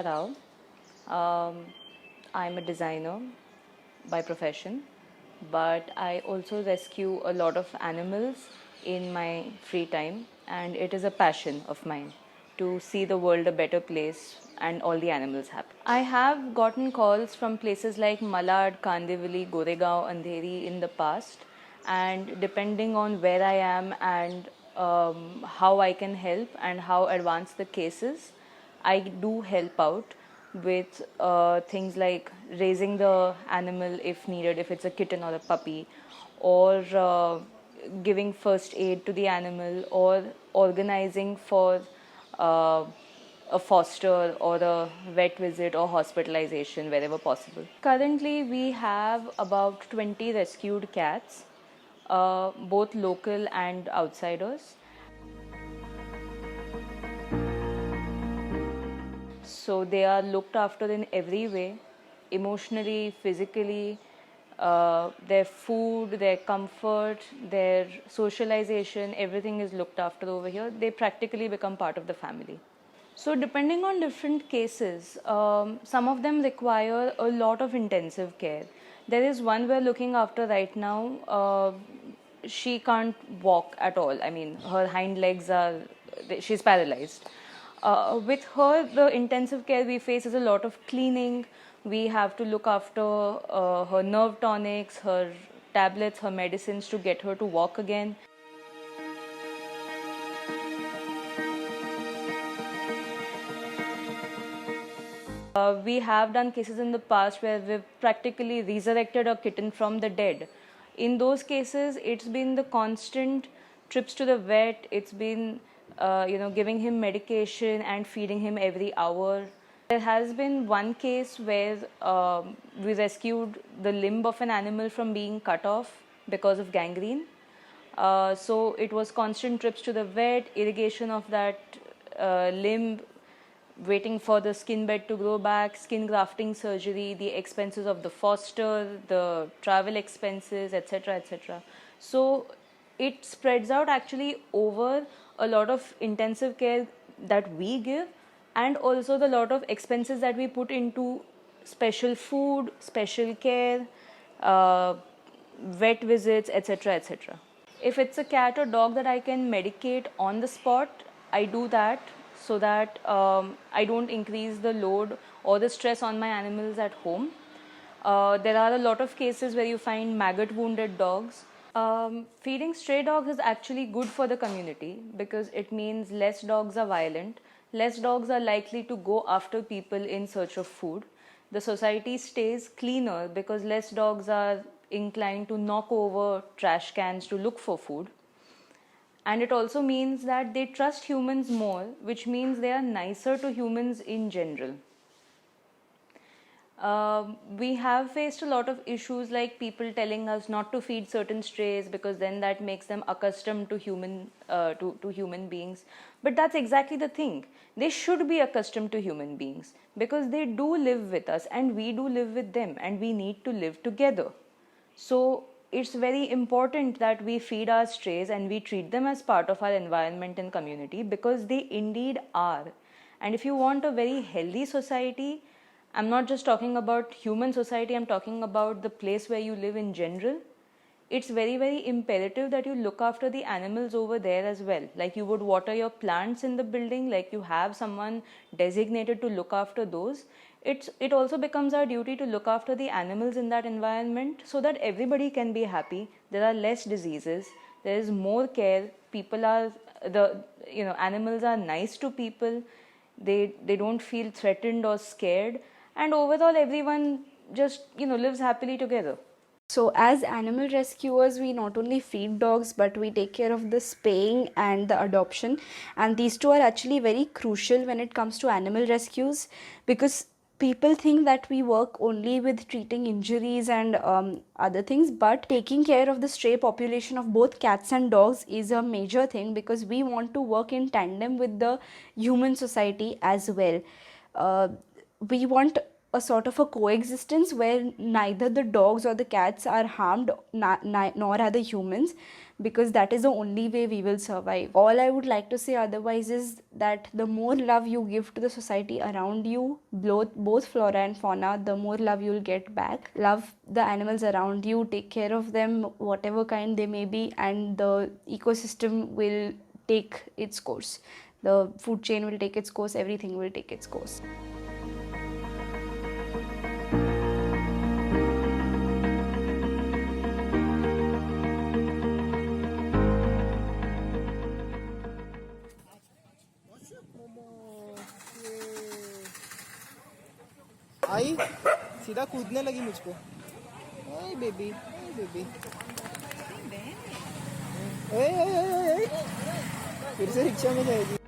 Pratishtha Rao. I'm a designer by profession, but I also rescue a lot of animals in my free time, and it is a passion of mine to see the world a better place and all the animals happy. I have gotten calls from places like Malad, Kandivali, Goregaon, Andheri in the past, and depending on where I am and how I can help and how advanced the case is, I do help out with things like raising the animal if needed, if it's a kitten or a puppy, or giving first aid to the animal, or organizing for uh, a foster or a vet visit or hospitalization wherever possible. Currently, we have about 20 rescued cats, both local and outsiders. So they are looked after in every way, emotionally, physically, their food, their comfort, their socialization, everything is looked after over here. They practically become part of the family. So, depending on different cases, some of them require a lot of intensive care. There is one we're looking after right now. She can't walk at all. I mean, her hind legs are, she's paralyzed. With her, the intensive care we face is a lot of cleaning. We have to look after her nerve tonics, her tablets, her medicines to get her to walk again. We have done cases in the past where we've practically resurrected a kitten from the dead. In those cases, it's been the constant trips to the vet. It's been, giving him medication and feeding him every hour. There has been one case where we rescued the limb of an animal from being cut off because of gangrene. So it was constant trips to the vet, irrigation of that limb, waiting for the skin bed to grow back, skin grafting surgery, the expenses of the foster, the travel expenses, etc., etc. So it spreads out actually over a lot of intensive care that we give, and also the lot of expenses that we put into special food, special care, vet visits, etc., etc. If it's a cat or dog that I can medicate on the spot, I do that so that I don't increase the load or the stress on my animals at home. There are a lot of cases where you find maggot wounded dogs. Feeding stray dogs is actually good for the community because it means less dogs are violent, less dogs are likely to go after people in search of food. The society stays cleaner because less dogs are inclined to knock over trash cans to look for food. And it also means that they trust humans more, which means they are nicer to humans in general. We have faced a lot of issues like people telling us not to feed certain strays because then that makes them accustomed to human beings. But that's exactly the thing. They should be accustomed to human beings because they do live with us and we do live with them and we need to live together. So it's very important that we feed our strays and we treat them as part of our environment and community because they indeed are. And if you want a very healthy society, I'm not just talking about human society, I'm talking about the place where you live in general. It's very, very imperative that you look after the animals over there as well. Like you would water your plants in the building, like you have someone designated to look after those. It also becomes our duty to look after the animals in that environment so that everybody can be happy. There are less diseases, there is more care, people are, animals are nice to people, they don't feel threatened or scared, and overall everyone just lives happily together. So, as animal rescuers, we not only feed dogs but we take care of the spaying and the adoption. And these two are actually very crucial when it comes to animal rescues because people think that we work only with treating injuries and other things, but taking care of the stray population of both cats and dogs is a major thing because we want to work in tandem with the human society as well. We want a sort of a coexistence where neither the dogs or the cats are harmed, nor are the humans, because that is the only way we will survive. All I would like to say otherwise is that the more love you give to the society around you, both flora and fauna, the more love you'll get back. Love the animals around you, take care of them, whatever kind they may be, and the ecosystem will take its course. The food chain will take its course, everything will take its course. आई सीधा कूदने लगी मुझ पे। ओए baby, ओए baby, ओए ओए ओए ओए, फिर से रिक्शा में जाएगी।